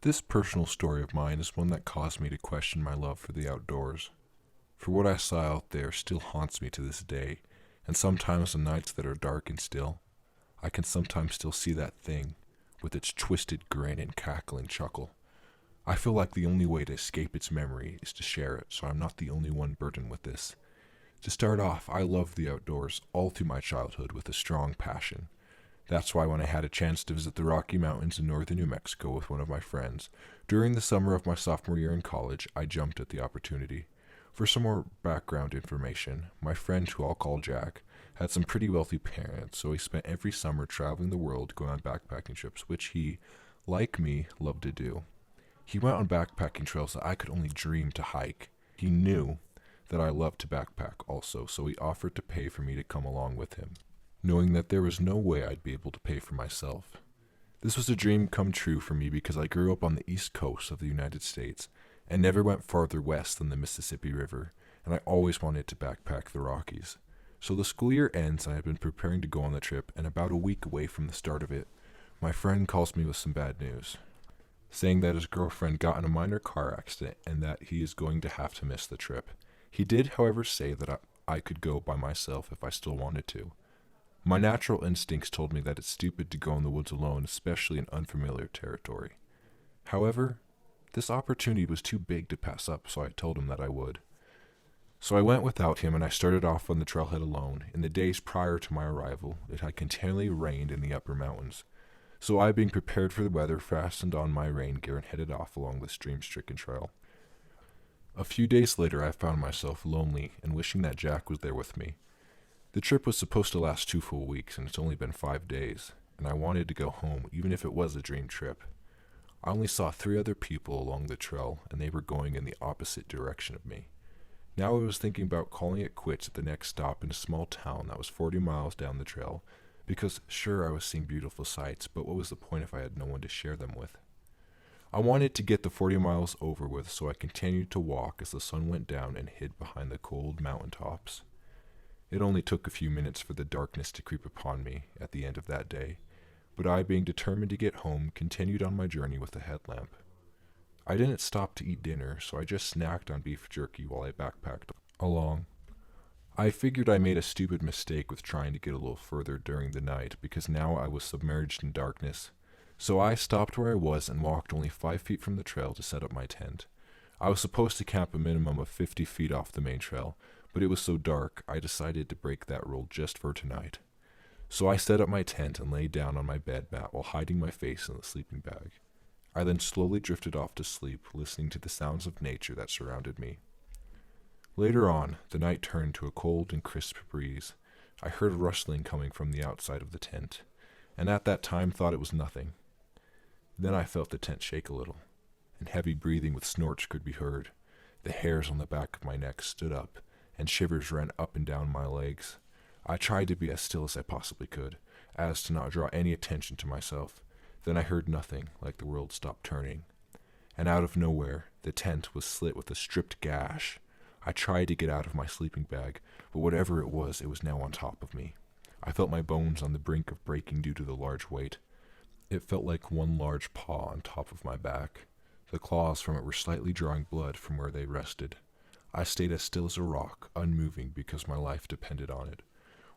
This personal story of mine is one that caused me to question my love for the outdoors. For what I saw out there still haunts me to this day, and sometimes on nights that are dark and still, I can sometimes still see that thing, with its twisted grin and cackling chuckle. I feel like the only way to escape its memory is to share it, so I'm not the only one burdened with this. To start off, I loved the outdoors all through my childhood with a strong passion. That's why when I had a chance to visit the Rocky Mountains in northern New Mexico with one of my friends, during the summer of my sophomore year in college, I jumped at the opportunity. For some more background information, my friend, who I'll call Jack, had some pretty wealthy parents, so he spent every summer traveling the world going on backpacking trips, which he, like me, loved to do. He went on backpacking trails that I could only dream to hike. He knew that I loved to backpack also, so he offered to pay for me to come along with him, knowing that there was no way I'd be able to pay for myself. This was a dream come true for me because I grew up on the east coast of the United States and never went farther west than the Mississippi River, and I always wanted to backpack the Rockies. So the school year ends and I had been preparing to go on the trip, and about a week away from the start of it, my friend calls me with some bad news, saying that his girlfriend got in a minor car accident and that he is going to have to miss the trip. He did, however, say that I could go by myself if I still wanted to. My natural instincts told me that it's stupid to go in the woods alone, especially in unfamiliar territory. However, this opportunity was too big to pass up, so I told him that I would. So I went without him and I started off on the trailhead alone. In the days prior to my arrival, it had continually rained in the upper mountains. So I, being prepared for the weather, fastened on my rain gear and headed off along the stream-stricken trail. A few days later, I found myself lonely and wishing that Jack was there with me. The trip was supposed to last 2 full weeks, and it's only been 5 days, and I wanted to go home, even if it was a dream trip. I only saw 3 other people along the trail, and they were going in the opposite direction of me. Now I was thinking about calling it quits at the next stop in a small town that was 40 miles down the trail, because sure, I was seeing beautiful sights, but what was the point if I had no one to share them with? I wanted to get the 40 miles over with, so I continued to walk as the sun went down and hid behind the cold mountain tops. It only took a few minutes for the darkness to creep upon me at the end of that day, but I, being determined to get home, continued on my journey with a headlamp. I didn't stop to eat dinner, so I just snacked on beef jerky while I backpacked along. I figured I made a stupid mistake with trying to get a little further during the night because now I was submerged in darkness. So I stopped where I was and walked only 5 feet from the trail to set up my tent. I was supposed to camp a minimum of 50 feet off the main trail, but it was so dark I decided to break that rule just for tonight. So I set up my tent and lay down on my bed mat while hiding my face in the sleeping bag. I then slowly drifted off to sleep, listening to the sounds of nature that surrounded me. Later on, the night turned to a cold and crisp breeze. I heard a rustling coming from the outside of the tent, and at that time thought it was nothing. Then I felt the tent shake a little, and heavy breathing with snorts could be heard. The hairs on the back of my neck stood up, and shivers ran up and down my legs. I tried to be as still as I possibly could, as to not draw any attention to myself. Then I heard nothing, like the world stopped turning. And out of nowhere, the tent was slit with a stripped gash. I tried to get out of my sleeping bag, but whatever it was now on top of me. I felt my bones on the brink of breaking due to the large weight. It felt like one large paw on top of my back. The claws from it were slightly drawing blood from where they rested. I stayed as still as a rock, unmoving because my life depended on it.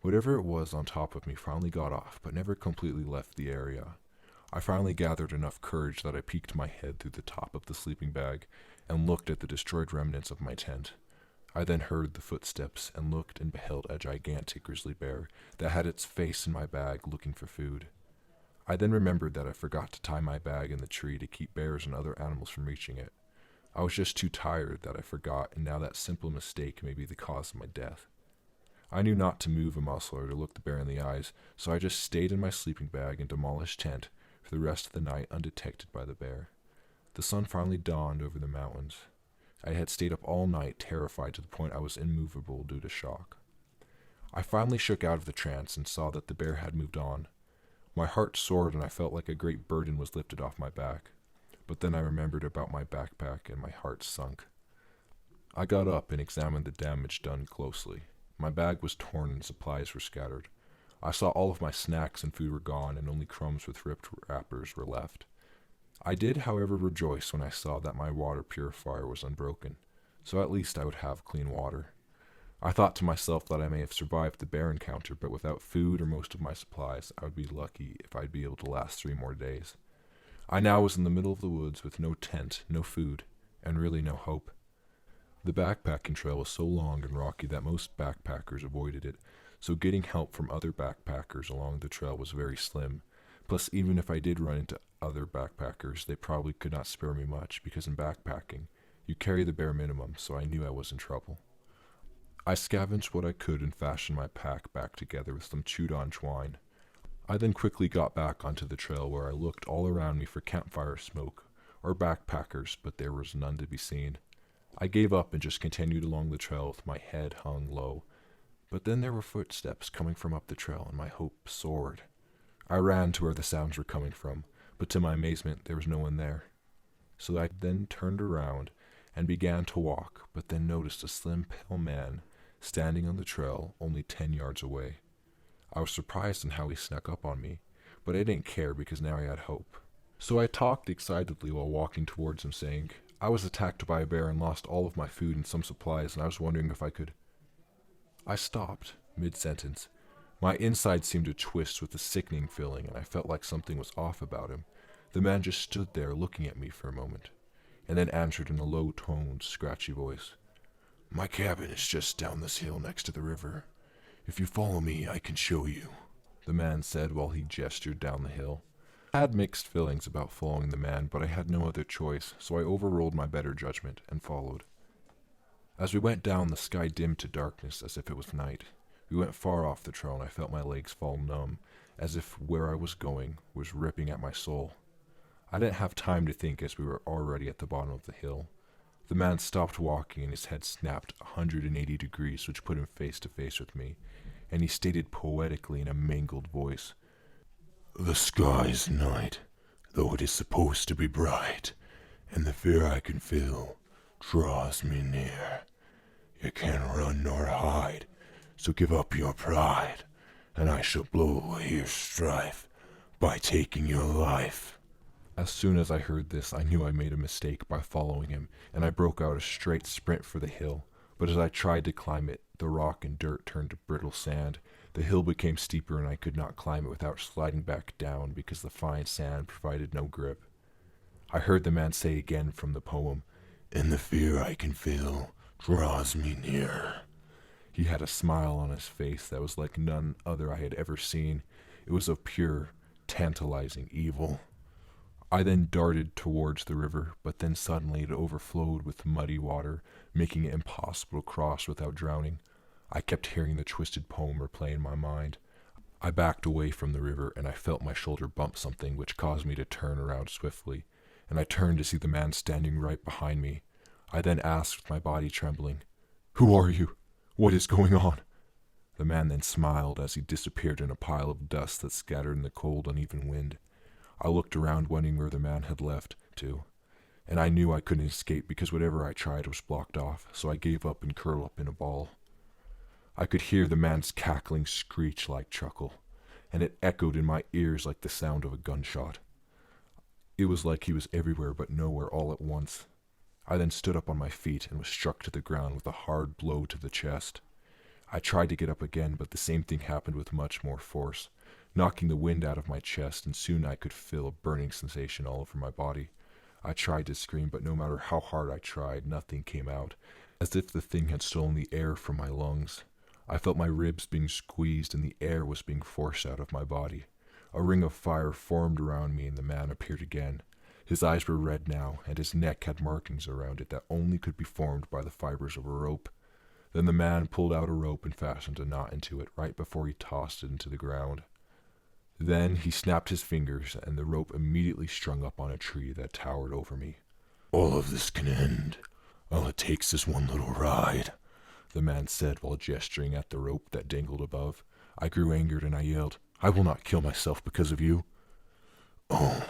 Whatever it was on top of me finally got off, but never completely left the area. I finally gathered enough courage that I peeked my head through the top of the sleeping bag and looked at the destroyed remnants of my tent. I then heard the footsteps and looked and beheld a gigantic grizzly bear that had its face in my bag looking for food. I then remembered that I forgot to tie my bag in the tree to keep bears and other animals from reaching it. I was just too tired that I forgot, and now that simple mistake may be the cause of my death. I knew not to move a muscle or to look the bear in the eyes, so I just stayed in my sleeping bag and demolished tent for the rest of the night undetected by the bear. The sun finally dawned over the mountains. I had stayed up all night, terrified to the point I was immovable due to shock. I finally shook out of the trance and saw that the bear had moved on. My heart soared and I felt like a great burden was lifted off my back. But then I remembered about my backpack and my heart sunk. I got up and examined the damage done closely. My bag was torn and supplies were scattered. I saw all of my snacks and food were gone and only crumbs with ripped wrappers were left. I did, however, rejoice when I saw that my water purifier was unbroken, so at least I would have clean water. I thought to myself that I may have survived the bear encounter, but without food or most of my supplies, I would be lucky if I'd be able to last 3 more days. I now was in the middle of the woods with no tent, no food, and really no hope. The backpacking trail was so long and rocky that most backpackers avoided it, so getting help from other backpackers along the trail was very slim. Plus, even if I did run into other backpackers, they probably could not spare me much, because in backpacking, you carry the bare minimum, so I knew I was in trouble. I scavenged what I could and fashioned my pack back together with some chewed-on twine. I then quickly got back onto the trail where I looked all around me for campfire smoke or backpackers, but there was none to be seen. I gave up and just continued along the trail with my head hung low. But then there were footsteps coming from up the trail, and my hope soared. I ran to where the sounds were coming from, but to my amazement, there was no one there. So I then turned around and began to walk, but then noticed a slim, pale man standing on the trail only 10 yards away. I was surprised in how he snuck up on me, but I didn't care because now I had hope. So I talked excitedly while walking towards him, saying, I was attacked by a bear and lost all of my food and some supplies, and I was wondering if I could. I stopped, mid-sentence. My inside seemed to twist with a sickening feeling, and I felt like something was off about him. The man just stood there looking at me for a moment, and then answered in a low-toned, scratchy voice. My cabin is just down this hill next to the river. If you follow me, I can show you, the man said while he gestured down the hill. I had mixed feelings about following the man, but I had no other choice, so I overruled my better judgment and followed. As we went down, the sky dimmed to darkness as if it was night. We went far off the trail, and I felt my legs fall numb, as if where I was going was ripping at my soul. I didn't have time to think as we were already at the bottom of the hill. The man stopped walking, and his head snapped 180 degrees, which put him face to face with me, and he stated poetically in a mangled voice, The sky's night, though it is supposed to be bright, and the fear I can feel draws me near. You can't run nor hide, so give up your pride, and I shall blow away your strife by taking your life. As soon as I heard this, I knew I made a mistake by following him, and I broke out a straight sprint for the hill. But as I tried to climb it, the rock and dirt turned to brittle sand. The hill became steeper, and I could not climb it without sliding back down because the fine sand provided no grip. I heard the man say again from the poem, And the fear I can feel draws me near. He had a smile on his face that was like none other I had ever seen. It was of pure, tantalizing evil. I then darted towards the river, but then suddenly it overflowed with muddy water, making it impossible to cross without drowning. I kept hearing the twisted poem replay in my mind. I backed away from the river, and I felt my shoulder bump something, which caused me to turn around swiftly, and I turned to see the man standing right behind me. I then asked with my body trembling, Who are you? What is going on? The man then smiled as he disappeared in a pile of dust that scattered in the cold, uneven wind. I looked around, wondering where the man had left to, and I knew I couldn't escape because whatever I tried was blocked off, so I gave up and curled up in a ball. I could hear the man's cackling screech-like chuckle, and it echoed in my ears like the sound of a gunshot. It was like he was everywhere but nowhere all at once. I then stood up on my feet and was struck to the ground with a hard blow to the chest. I tried to get up again, but the same thing happened with much more force, knocking the wind out of my chest, and soon I could feel a burning sensation all over my body. I tried to scream, but no matter how hard I tried, nothing came out, as if the thing had stolen the air from my lungs. I felt my ribs being squeezed, and the air was being forced out of my body. A ring of fire formed around me, and the man appeared again. His eyes were red now, and his neck had markings around it that only could be formed by the fibers of a rope. Then the man pulled out a rope and fastened a knot into it right before he tossed it into the ground. Then he snapped his fingers, and the rope immediately strung up on a tree that towered over me. All of this can end. All it takes is one little ride, the man said while gesturing at the rope that dangled above. I grew angered, and I yelled, I will not kill myself because of you. Oh,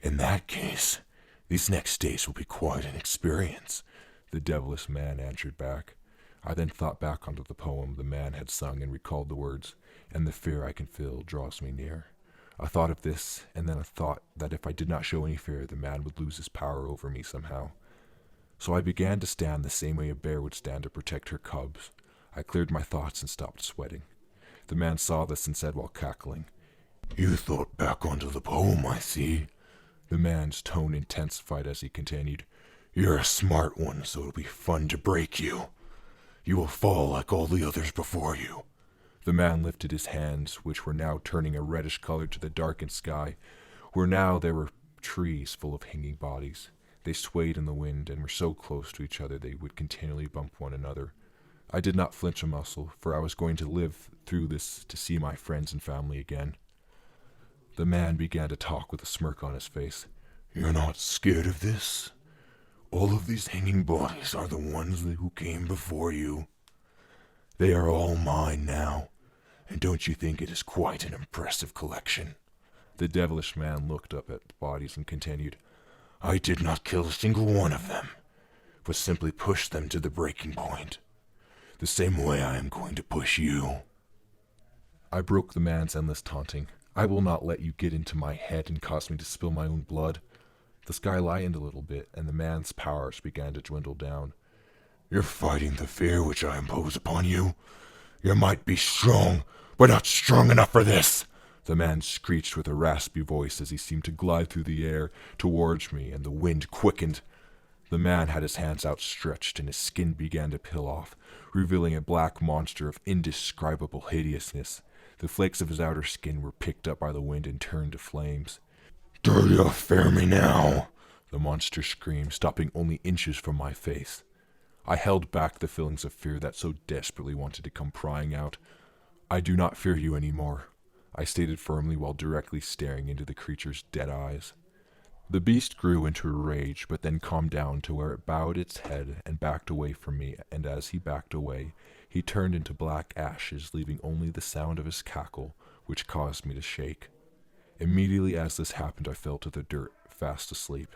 in that case, these next days will be quite an experience, the devilish man answered back. I then thought back onto the poem the man had sung and recalled the words, And the fear I can feel draws me near. I thought of this, and then I thought that if I did not show any fear, the man would lose his power over me somehow. So I began to stand the same way a bear would stand to protect her cubs. I cleared my thoughts and stopped sweating. The man saw this and said while cackling, "You thought back onto the poem, I see." The man's tone intensified as he continued, "You're a smart one, so it'll be fun to break you. You will fall like all the others before you." The man lifted his hands, which were now turning a reddish color to the darkened sky, where now there were trees full of hanging bodies. They swayed in the wind and were so close to each other they would continually bump one another. I did not flinch a muscle, for I was going to live through this to see my friends and family again. The man began to talk with a smirk on his face. "You're not scared of this? All of these hanging bodies are the ones who came before you. They are all mine now, and don't you think it is quite an impressive collection?" The devilish man looked up at the bodies and continued, "I did not kill a single one of them, but simply pushed them to the breaking point. The same way I am going to push you." I broke the man's endless taunting. "I will not let you get into my head and cause me to spill my own blood." The sky lightened a little bit, and the man's powers began to dwindle down. "You're fighting the fear which I impose upon you. Your might be strong, but not strong enough for this." The man screeched with a raspy voice as he seemed to glide through the air towards me, and the wind quickened. The man had his hands outstretched, and his skin began to peel off, revealing a black monster of indescribable hideousness. The flakes of his outer skin were picked up by the wind and turned to flames. "Do you fear me now?" the monster screamed, stopping only inches from my face. I held back the feelings of fear that so desperately wanted to come prying out. "I do not fear you anymore," I stated firmly while directly staring into the creature's dead eyes. The beast grew into a rage, but then calmed down to where it bowed its head and backed away from me, and as he backed away, he turned into black ashes, leaving only the sound of his cackle, which caused me to shake. Immediately as this happened, I fell to the dirt, fast asleep.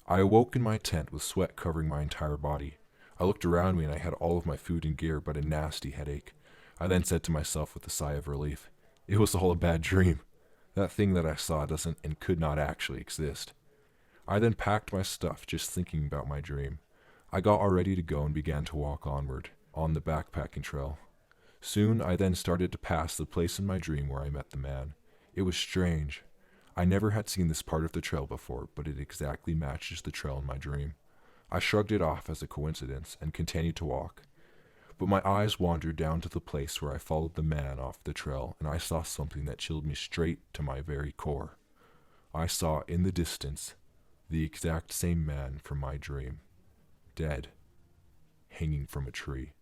I awoke in my tent with sweat covering my entire body. I looked around me and I had all of my food and gear, but a nasty headache. I then said to myself with a sigh of relief, it was all a bad dream. That thing that I saw doesn't and could not actually exist. I then packed my stuff, just thinking about my dream. I got all ready to go and began to walk onward, on the backpacking trail. Soon I then started to pass the place in my dream where I met the man. It was strange. I never had seen this part of the trail before, but it exactly matches the trail in my dream. I shrugged it off as a coincidence and continued to walk. But my eyes wandered down to the place where I followed the man off the trail, and I saw something that chilled me straight to my very core. I saw in the distance the exact same man from my dream, dead, hanging from a tree.